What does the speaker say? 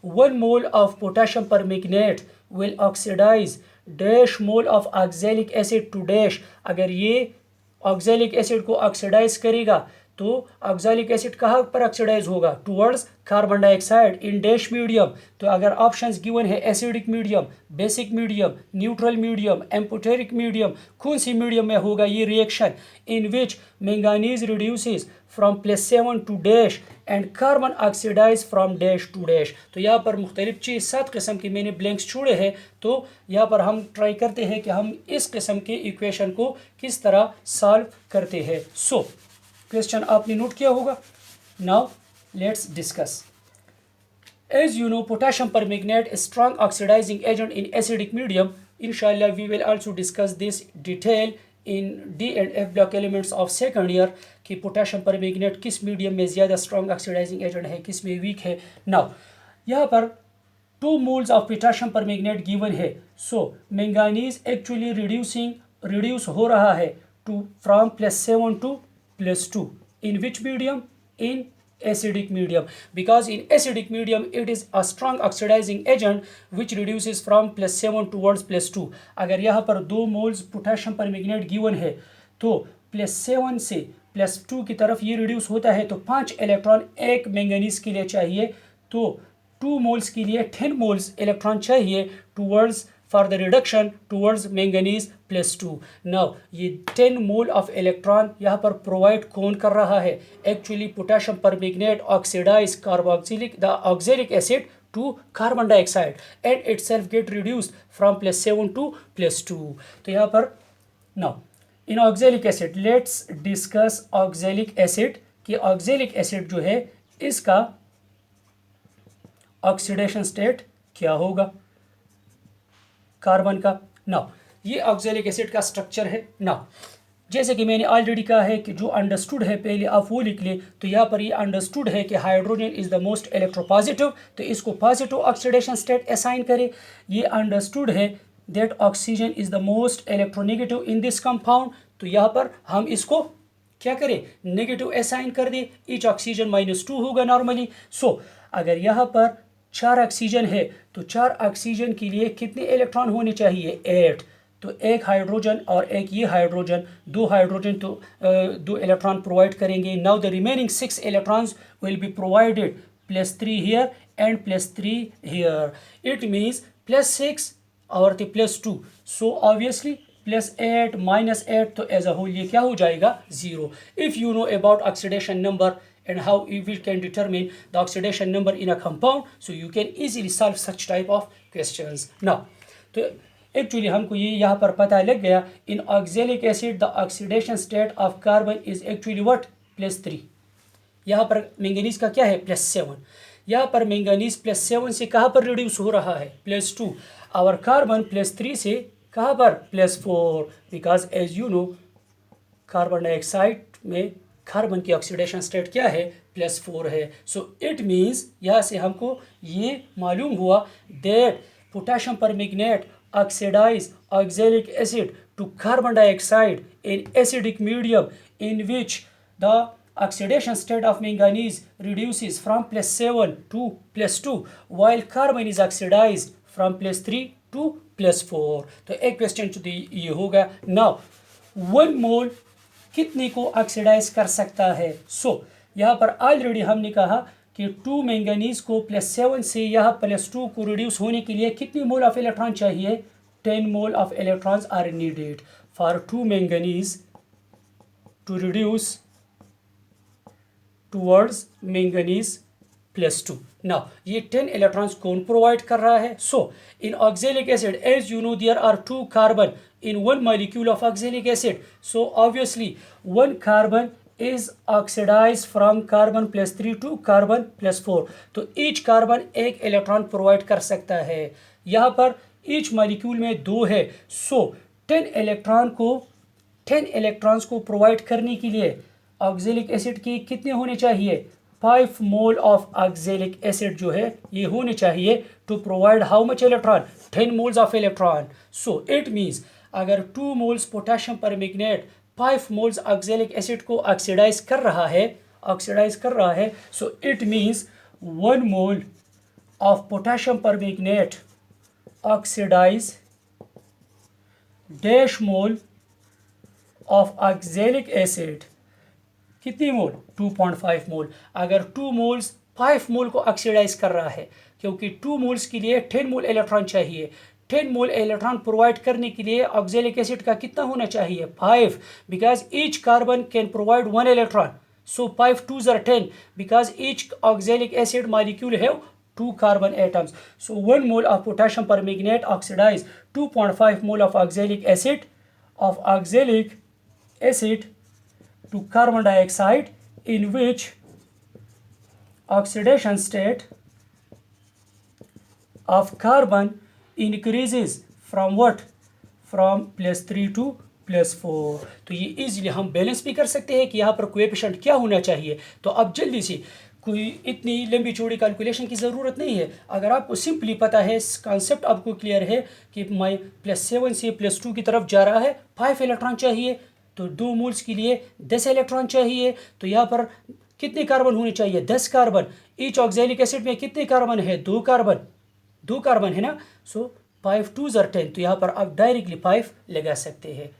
1 mole of potassium permanganate will oxidize dash mole of oxalic acid to dash। अगर ये oxalic acid को oxidise करेगा तो oxalic acid कहाँ पर ऑक्सीडाइज होगा, towards carbon dioxide in dash medium. तो अगर ऑप्शंस गिवन है acidic medium, basic medium, neutral medium, amphoteric medium, कौन सी मीडियम में होगा ये reaction, in which manganese reduces from +7 to dash and carbon oxidise from dash to dash. तो यहाँ पर मुख्तलिफ चीज़ 7 किस्म के मैंने ब्लैंक्स छोड़े हैं। तो यहाँ पर हम ट्राई करते हैं कि हम इस किस्म के इक्वेशन को किस तरह सॉल्व करते हैं। सो क्वेश्चन आपने नोट किया होगा। Now let's discuss. As you know, potassium permanganate is strong oxidizing agent in acidic medium. Inshallah, we will also discuss this detail in D and F block elements of second year कि potassium permanganate किस medium में ज़्यादा strong oxidizing agent है, किस में weak है। Now, यहाँ पर 2 moles of potassium permanganate given है। So, manganese actually reduce हो रहा है from +7 to +2. In which medium? In acidic medium, because in acidic medium it is a strong oxidizing agent which reduces from +7 towards +2। अगर यहाँ पर 2 moles potassium permanganate given है तो +7 से +2 की तरफ ये रिड्यूस होता है, तो 5 इलेक्ट्रॉन एक मैंगनीज के लिए चाहिए, तो 2 मोल्स के लिए 10 मोल्स इलेक्ट्रॉन चाहिए towards for the reduction towards manganese +2। now ये 10 मोल ऑफ इलेक्ट्रॉन यहाँ पर प्रोवाइड कौन कर रहा है, actually potassium permanganate oxidise carboxylic the oxalic acid to carbon dioxide and itself get reduced from +7 to +2। तो यहाँ पर now in oxalic acid let's discuss oxalic acid कि oxalic acid जो है इसका ऑक्सीडेशन स्टेट क्या होगा कार्बन का। नाउ ये ऑक्सैलिक एसिड का स्ट्रक्चर है। नाउ जैसे कि मैंने ऑलरेडी कहा है कि जो अंडरस्टूड है पहले आप वो लिख लें, तो यहाँ पर ये अंडरस्टूड है कि hydrogen is the most electropositive, तो इसको पॉजिटिव ऑक्सीडेशन स्टेट असाइन करें। ये अंडरस्टूड है that oxygen is the most electronegative in this compound, तो यहाँ पर हम इसको क्या करें, नेगेटिव असाइन कर दें, ईच ऑक्सीजन -2 होगा नॉर्मली। सो अगर यहाँ पर 4 ऑक्सीजन है तो 4 ऑक्सीजन के लिए कितने इलेक्ट्रॉन होने चाहिए, 8। तो एक हाइड्रोजन और एक ये हाइड्रोजन, 2 हाइड्रोजन तो 2 इलेक्ट्रॉन प्रोवाइड करेंगे। Now the remaining 6 electrons will be provided +3 here and +3 here. It means +6 और +2, सो ऑब्वियसली +8 -8, तो एज अ होल ये क्या हो जाएगा, 0। If you know about oxidation number and how we can determine the oxidation number in a compound, so you can easily solve such type of questions। now तो actually हमको ये यहाँ पर पता लग गया, in oxalic acid the oxidation state of carbon is actually what, +3। यहाँ पर मैंगनीज का क्या है, +7। यहाँ पर मैंगनीज +7 से कहाँ पर रिड्यूस हो रहा है, +2, और कार्बन +3 से कहाँ पर, +4, because as you know carbon dioxide में कार्बन की ऑक्सीडेशन स्टेट क्या है, +4 है। सो इट मीन्स यहाँ से हमको ये मालूम हुआ that potassium permanganate oxidise oxalic acid to carbon dioxide in acidic medium in which the oxidation state of manganese reduces from +7 to +2 while carbon is oxidized from +3 to +4। तो एक question तो ये होगा। नाउ 1 मोल कितने को ऑक्सीडाइज कर सकता है। सो यहाँ पर ऑलरेडी हमने कहा कि 2 मैंगनीज को +7 से यहाँ +2 को रिड्यूस होने के लिए कितनी मोल ऑफ इलेक्ट्रॉन चाहिए, 10 mole of electrons are needed for 2 manganese to reduce towards manganese +2। Now ये 10 इलेक्ट्रॉन्स कौन प्रोवाइड कर रहा है। So in oxalic acid as you know there are 2 carbon in 1 molecule of oxalic acid, so obviously 1 carbon is oxidized from carbon +3 to carbon +4, तो each carbon एक electron provide कर सकता है। यहाँ पर each molecule में 2 है, सो 10 इलेक्ट्रॉन्स को प्रोवाइड करने के लिए ऑक्सैलिक एसिड के कितने होने चाहिए, 5 मोल ऑफ ऑक्सैलिक एसिड जो है ये होने चाहिए to provide how much electron, 10 moles of electron. So it means अगर 2 moles potassium permanganate 5 moles oxalic acid को ऑक्सीडाइज कर रहा है, so it means 1 mole of potassium permanganate oxidise dash mole of oxalic acid, कितनी mole? 2.5 मोल। अगर 2 moles 5 मोल को oxidise कर रहा है, क्योंकि 2 मोल्स के लिए 10 मोल इलेक्ट्रॉन चाहिए, 10 मोल इलेक्ट्रॉन प्रोवाइड करने के लिए ऑक्सैलिक एसिड का कितना होना चाहिए? 5, because each carbon can provide 1 electron, so 5 2s are 10, because each oxalic acid molecule have 2 carbon atoms, so 1 mole of potassium permanganate oxidize 2.5 mole of oxalic acid to carbon dioxide, in which oxidation state of carbon increases from what? From +3 to +4। तो ये easily हम balance भी कर सकते हैं कि यहाँ पर कोएफिशिएंट क्या होना चाहिए। तो अब जल्दी से, कोई इतनी लंबी चौड़ी कैलकुलेशन की ज़रूरत नहीं है। अगर आपको सिंपली पता है, कॉन्सेप्ट आपको क्लियर है कि मैं +7 से +2 की तरफ जा रहा है, 5 इलेक्ट्रॉन चाहिए, तो 2 मोल्स के लिए 10 इलेक्ट्रॉन चाहिए, तो यहाँ पर कितने कार्बन होने चाहिए? 10 कार्बन। ईच ऑक्सैलिक एसिड में कितने कार्बन है? 2 कार्बन है ना। सो 5 2s are 10, तो यहाँ पर आप डायरेक्टली 5 लगा सकते हैं।